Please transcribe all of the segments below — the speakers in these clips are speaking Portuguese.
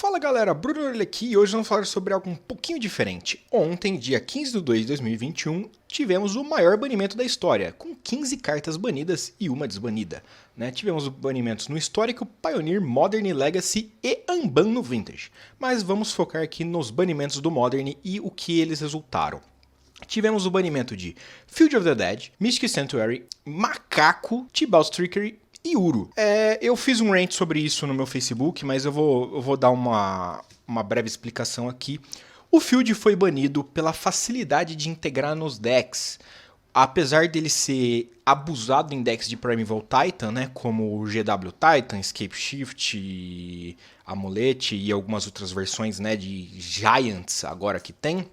Fala galera, Bruno Orelha aqui e hoje vamos falar sobre algo um pouquinho diferente. Ontem, dia 15 de 2 de 2021, tivemos o maior banimento da história, com 15 cartas banidas e uma desbanida. Tivemos banimentos no Histórico, Pioneer, Modern, Legacy e Unban no Vintage. Mas vamos focar aqui nos banimentos do Modern e o que eles resultaram. Tivemos o banimento de Field of the Dead, Mystic Sanctuary, Macaco, Tibalt's Trickery e Uro. Eu fiz um rant sobre isso no meu Facebook, mas eu vou dar uma breve explicação aqui. O Field foi banido pela facilidade de integrar nos decks. Apesar dele ser abusado em decks de Primeval Titan, como o GW Titan, Escape Shift, Amulete e algumas outras versões de Giants agora que tem,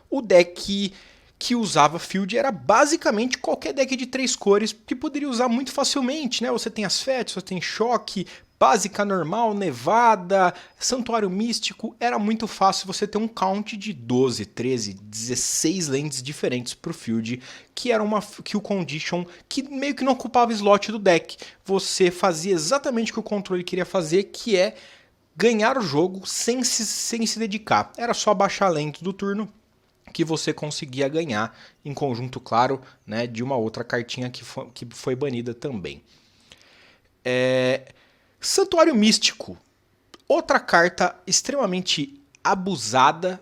o deck que usava Field era basicamente qualquer deck de 3 cores que poderia usar muito facilmente. Você tem as Fets, você tem Choque, Básica Normal, Nevada, Santuário Místico. Era muito fácil você ter um count de 12, 13, 16 lands diferentes para o Field, que era que o Condition, que meio que não ocupava slot do deck. Você fazia exatamente o que o controle queria fazer, que é ganhar o jogo sem se dedicar. Era só baixar a lente do turno que você conseguia ganhar, em conjunto, claro, de uma outra cartinha que foi banida também. Santuário Místico, outra carta extremamente abusada,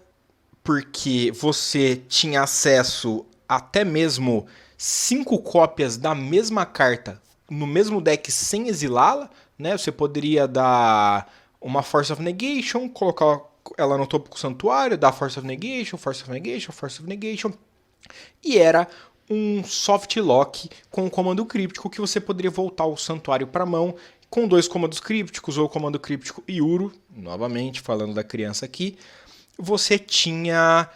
porque você tinha acesso até mesmo 5 cópias da mesma carta no mesmo deck sem exilá-la. Você poderia dar uma Force of Negation, colocar ela no topo com o santuário, dá Force of Negation, Force of Negation, Force of Negation. E era um soft lock com o comando críptico que você poderia voltar o santuário para a mão com 2 comandos crípticos, ou o comando críptico e Uro, novamente falando da criança aqui. Você tinha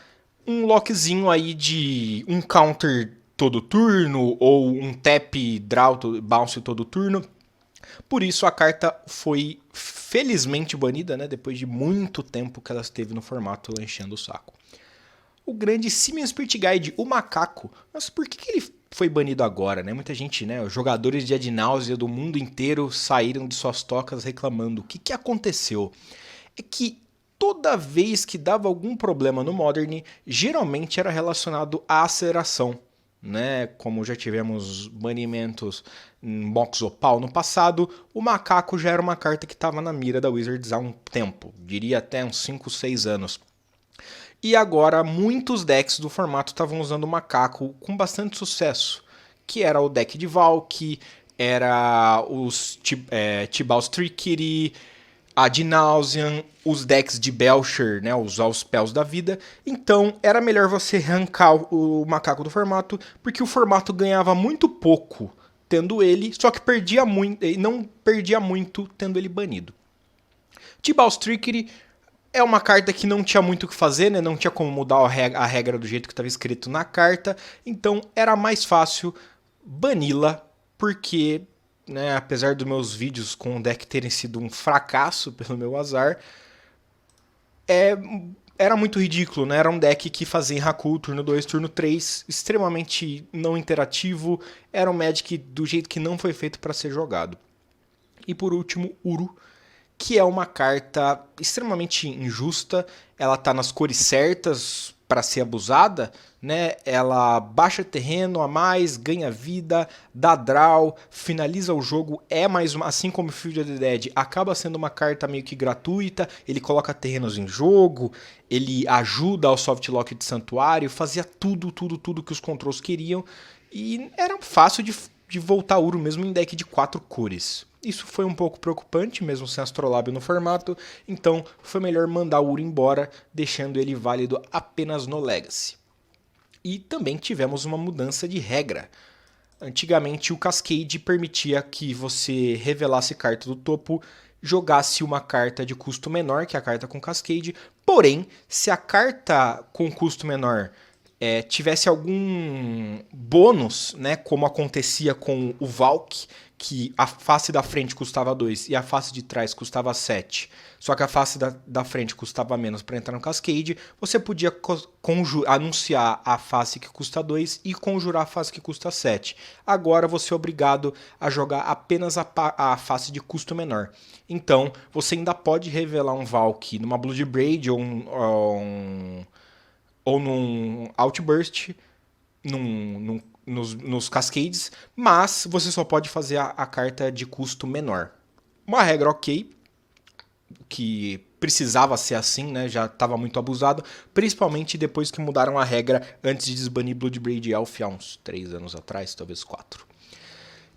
um lockzinho aí de um counter todo turno, ou um tap, draw, bounce todo turno. Por isso a carta foi felizmente banida, depois de muito tempo que ela esteve no formato enchendo o saco. O grande Simian Spirit Guide, o Macaco. Mas por que ele foi banido agora? Muita gente, os jogadores de Ad Nauseam do mundo inteiro saíram de suas tocas reclamando. O que aconteceu? É que toda vez que dava algum problema no Modern, geralmente era relacionado à aceleração. Como já tivemos banimentos em Mox Opal no passado, o Macaco já era uma carta que estava na mira da Wizards há um tempo, diria até uns 5, 6 anos. E agora muitos decks do formato estavam usando o Macaco com bastante sucesso, que era o deck de Valk, era os Tibalt's Trickery, Ad Nauseam, os decks de Belcher, usar os spells da vida. Então era melhor você arrancar o Macaco do formato, porque o formato ganhava muito pouco tendo ele, só que perdia muito, e não perdia muito tendo ele banido. Tibalt's Trickery é uma carta que não tinha muito o que fazer, não tinha como mudar a regra do jeito que estava escrito na carta, então era mais fácil bani-la, porque apesar dos meus vídeos com o deck terem sido um fracasso pelo meu azar, era muito ridículo, Era um deck que fazia Haku turno 2, turno 3, extremamente não interativo, era um Magic do jeito que não foi feito para ser jogado. E por último, Uro, que é uma carta extremamente injusta, ela tá nas cores certas para ser abusada, Ela baixa terreno a mais, ganha vida, dá draw, finaliza o jogo, assim como Field of the Dead, acaba sendo uma carta meio que gratuita, ele coloca terrenos em jogo, ele ajuda ao soft lock de santuário, fazia tudo que os controls queriam, e era fácil de voltar Uro mesmo em deck de 4 cores. Isso foi um pouco preocupante, mesmo sem Astrolabe no formato, então foi melhor mandar o Uro embora, deixando ele válido apenas no Legacy. E também tivemos uma mudança de regra. Antigamente o Cascade permitia que você revelasse carta do topo, jogasse uma carta de custo menor que a carta com Cascade, porém, se a carta com custo menor tivesse algum bônus, como acontecia com o Valk, que a face da frente custava 2 e a face de trás custava 7, só que a face da frente custava menos para entrar no Cascade, você podia anunciar a face que custa 2 e conjurar a face que custa 7. Agora você é obrigado a jogar apenas a face de custo menor. Então, você ainda pode revelar um Valk numa Bloodbraid ou num Outburst, nos Cascades, mas você só pode fazer a carta de custo menor. Uma regra ok, que precisava ser assim, né? Já estava muito abusado, principalmente depois que mudaram a regra antes de desbanir Bloodbraid Elf há uns 3 anos atrás, talvez 4.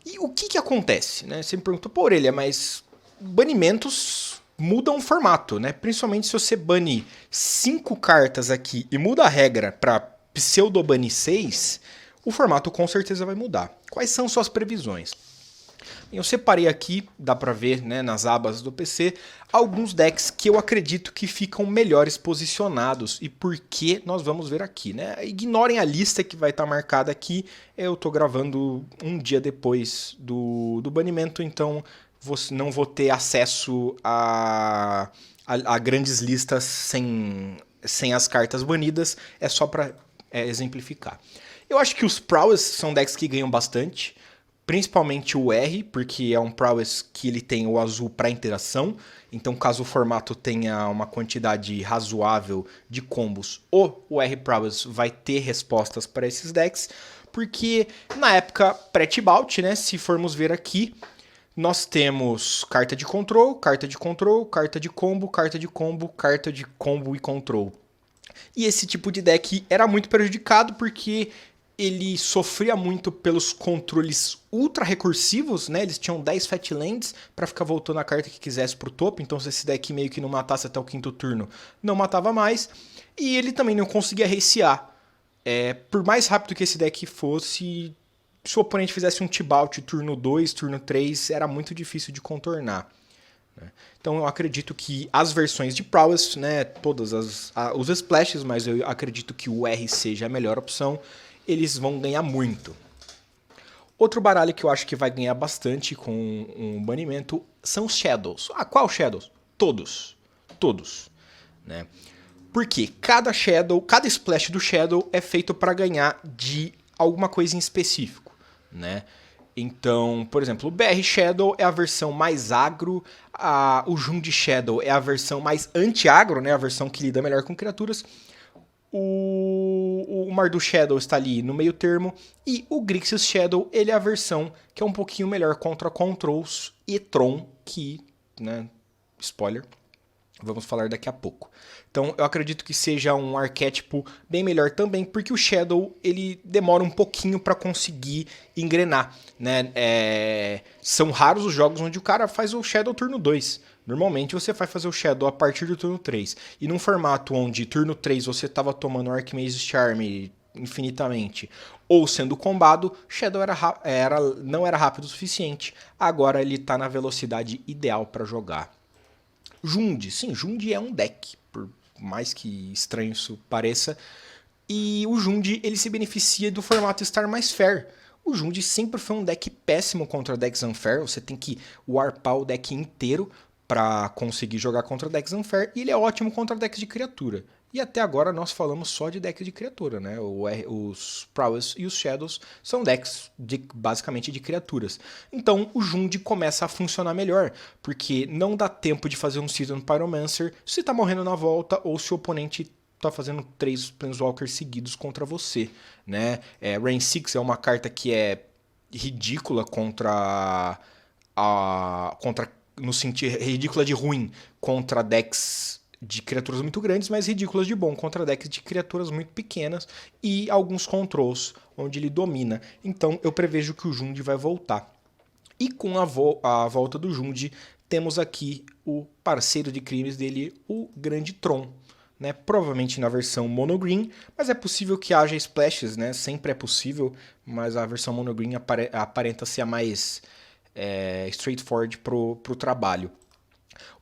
E o que acontece, né? Você me perguntou, pô, Orelha, mas banimentos mudam o formato, né? Principalmente se você bane 5 cartas aqui e muda a regra para pseudo-bane 6, o formato com certeza vai mudar. Quais são suas previsões? Eu separei aqui, dá pra ver, né, nas abas do PC, alguns decks que eu acredito que ficam melhores posicionados e por que nós vamos ver aqui, né? Ignorem a lista que vai estar marcada aqui, eu tô gravando um dia depois do banimento, então não vou ter acesso a grandes listas sem as cartas banidas, é só pra exemplificar. Eu acho que os Prowess são decks que ganham bastante, principalmente o R, porque é um Prowess que ele tem o azul para interação, então caso o formato tenha uma quantidade razoável de combos, o R Prowess vai ter respostas para esses decks, porque na época pré-Tibalt, né, se formos ver aqui, nós temos carta de control, carta de control, carta de combo, carta de combo, carta de combo e control. E esse tipo de deck era muito prejudicado porque ele sofria muito pelos controles ultra recursivos, né? Eles tinham 10 Fatlands para ficar voltando a carta que quisesse pro topo, então se esse deck meio que não matasse até o 5º turno, não matava mais. E ele também não conseguia recear. Por mais rápido que esse deck fosse, se o oponente fizesse um Tibalt turno 2, turno 3, era muito difícil de contornar. Então eu acredito que as versões de Prowess, né, todas os splashes, mas eu acredito que o R seja a melhor opção, eles vão ganhar muito. Outro baralho que eu acho que vai ganhar bastante com um banimento são os Shadows. Ah, qual Shadows? Todos. Todos. Né? Porque cada splash do Shadow é feito para ganhar de alguma coisa em específico. Né? Então, por exemplo, o BR Shadow é a versão mais agro, o Jund Shadow é a versão mais anti-agro, né? A versão que lida melhor com criaturas. O Mardu Shadow está ali no meio termo, e o Grixis Shadow, ele é a versão que é um pouquinho melhor contra Controls e Tron, que, né, spoiler, vamos falar daqui a pouco. Então eu acredito que seja um arquétipo bem melhor também, porque o Shadow ele demora um pouquinho para conseguir engrenar, né? São raros os jogos onde o cara faz o Shadow turno 2. Normalmente você vai fazer o Shadow a partir do turno 3. E num formato onde turno 3 você estava tomando Archmage's Charm infinitamente, ou sendo combado, Shadow não era rápido o suficiente. Agora ele está na velocidade ideal para jogar. Jund, sim, Jund é um deck, por mais que estranho isso pareça. E o Jund, ele se beneficia do formato estar mais fair. O Jund sempre foi um deck péssimo contra decks unfair, você tem que warpar o deck inteiro para conseguir jogar contra decks unfair, e ele é ótimo contra decks de criatura. E até agora nós falamos só de decks de criatura, né? Os Prowess e os Shadows são decks basicamente de criaturas. Então o Jund começa a funcionar melhor, porque não dá tempo de fazer um Season Pyromancer se tá morrendo na volta ou se o oponente tá fazendo 3 Planeswalkers seguidos contra você, né? Rain 6 é uma carta que é ridícula no sentido ridícula de ruim contra decks de criaturas muito grandes, mas ridículas de bom contra decks de criaturas muito pequenas e alguns controls onde ele domina. Então eu prevejo que o Jund vai voltar. E com a volta do Jund, temos aqui o parceiro de crimes dele, o Grande Tron. Né? Provavelmente na versão Mono Green, mas é possível que haja splashes, né? Sempre é possível, mas a versão Mono Green aparenta ser a mais straightforward pro trabalho.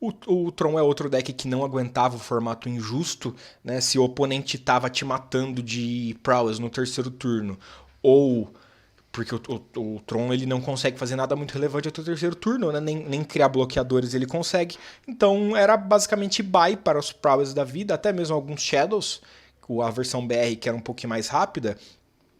O Tron é outro deck que não aguentava o formato injusto, né? Se o oponente estava te matando de Prowess no terceiro turno, ou porque o Tron ele não consegue fazer nada muito relevante até o terceiro turno, né? Nem criar bloqueadores ele consegue. Então era basicamente buy para os prowess da vida, até mesmo alguns Shadows, a versão BR que era um pouquinho mais rápida,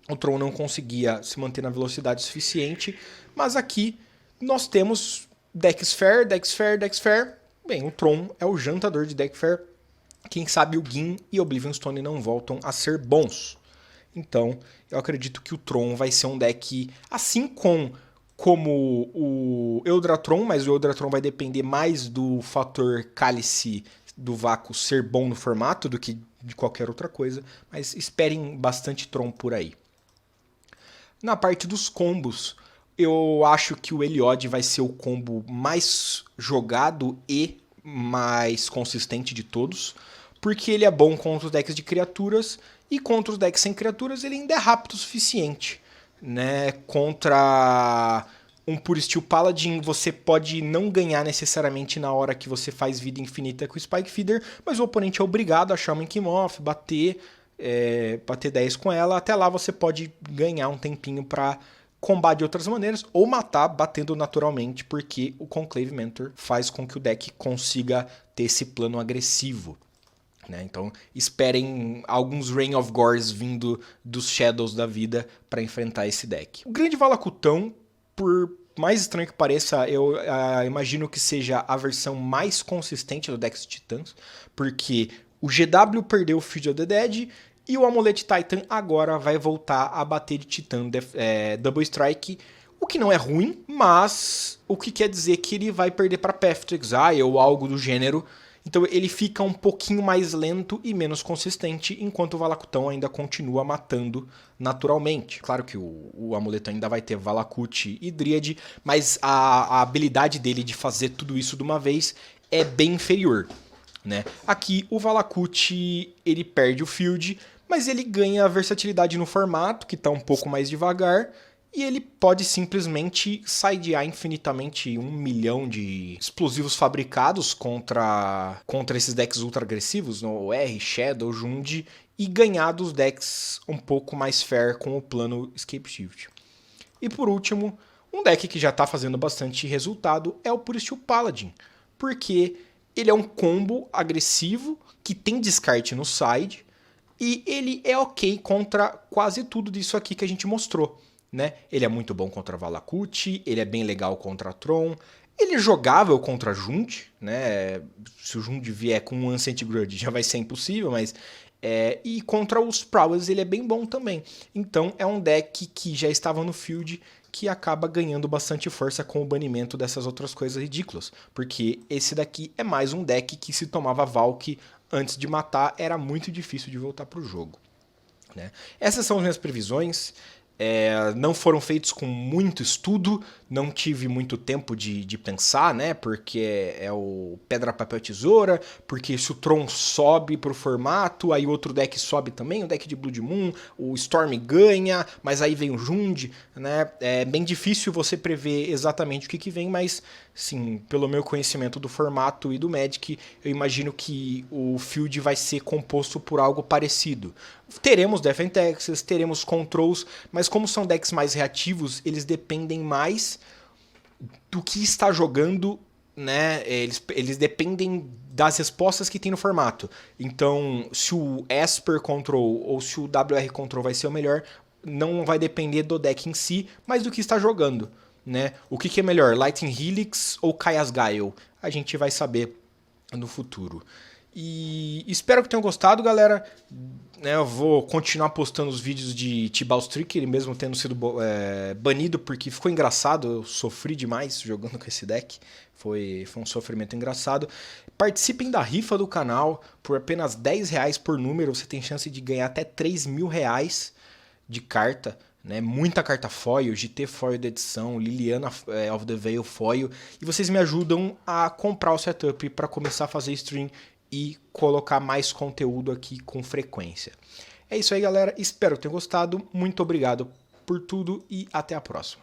o Tron não conseguia se manter na velocidade suficiente, mas aqui nós temos decks fair, decks fair, decks fair. Bem, o Tron é o jantador de deck fair. Quem sabe o Gin e Oblivion Stone não voltam a ser bons. Então, eu acredito que o Tron vai ser um deck assim como o Eldratron, mas o Eldratron vai depender mais do fator Cálice do vácuo ser bom no formato do que de qualquer outra coisa, mas esperem bastante Tron por aí. Na parte dos combos, eu acho que o Eliod vai ser o combo mais jogado e mais consistente de todos, porque ele é bom contra os decks de criaturas e contra os decks sem criaturas ele ainda é rápido o suficiente, né? Contra um Pure Steel Paladin você pode não ganhar necessariamente na hora que você faz vida infinita com o Spike Feeder, mas o oponente é obrigado a Shaman King Moth, bater 10 com ela. Até lá você pode ganhar um tempinho para combar de outras maneiras ou matar batendo naturalmente, porque o Conclave Mentor faz com que o deck consiga ter esse plano agressivo. Né? Então esperem alguns Rain of Gores vindo dos Shadows da vida para enfrentar esse deck. O Grande Valakutão, por mais estranho que pareça, eu imagino que seja a versão mais consistente do deck de Titãs, porque o GW perdeu o Field of the Dead e o Amulet Titan agora vai voltar a bater de Titã Double Strike, o que não é ruim, mas o que quer dizer que ele vai perder para Path to Exile ou algo do gênero. Então ele fica um pouquinho mais lento e menos consistente, enquanto o Valakutão ainda continua matando naturalmente. Claro que o amuleto ainda vai ter Valakut e Dryad, mas a habilidade dele de fazer tudo isso de uma vez é bem inferior. Né? Aqui o Valakut ele perde o field, mas ele ganha a versatilidade no formato, que está um pouco mais devagar, e ele pode simplesmente sidear infinitamente 1 milhão de explosivos fabricados contra esses decks ultra agressivos, no R, Shadow, Jund, e ganhar dos decks um pouco mais fair com o plano Escape Shift. E por último, um deck que já está fazendo bastante resultado é o Pure Steel Paladin, porque ele é um combo agressivo que tem descarte no side, e ele é ok contra quase tudo disso aqui que a gente mostrou. Né? Ele é muito bom contra Valakut, ele é bem legal contra Tron, ele é jogável contra Jund, né? Se o Jund vier com um Ancient Grudge já vai ser impossível, mas... e contra os Prowess ele é bem bom também. Então é um deck que já estava no field que acaba ganhando bastante força com o banimento dessas outras coisas ridículas. Porque esse daqui é mais um deck que se tomava Valk antes de matar, era muito difícil de voltar para o jogo. Né? Essas são as minhas previsões. Não foram feitos com muito estudo, não tive muito tempo de pensar, né? Porque é o pedra, papel, tesoura, porque se o Tron sobe pro formato, aí outro deck sobe também, o deck de Blood Moon, o Storm ganha, mas aí vem o Jund, né? É bem difícil você prever exatamente o que vem, mas sim, pelo meu conhecimento do formato e do Magic, eu imagino que o field vai ser composto por algo parecido. Teremos Death and Taxes, teremos Controls, mas como são decks mais reativos, eles dependem mais do que está jogando, né? Eles dependem das respostas que tem no formato. Então, se o Esper Control ou se o WR Control vai ser o melhor, não vai depender do deck em si, mas do que está jogando. Né? O que é melhor, Lightning Helix ou Kaya's Guile? A gente vai saber no futuro. E espero que tenham gostado, galera. Eu vou continuar postando os vídeos de T-Ball Streak, ele mesmo tendo sido banido, porque ficou engraçado. Eu sofri demais jogando com esse deck. Foi um sofrimento engraçado. Participem da rifa do canal. Por apenas R$10 por número, você tem chance de ganhar até R$3.000 de carta. Né? Muita carta foil, GT foil da edição, Liliana of the Veil foil. E vocês me ajudam a comprar o setup para começar a fazer stream e colocar mais conteúdo aqui com frequência. É isso aí, galera. Espero que tenham gostado. Muito obrigado por tudo e até a próxima.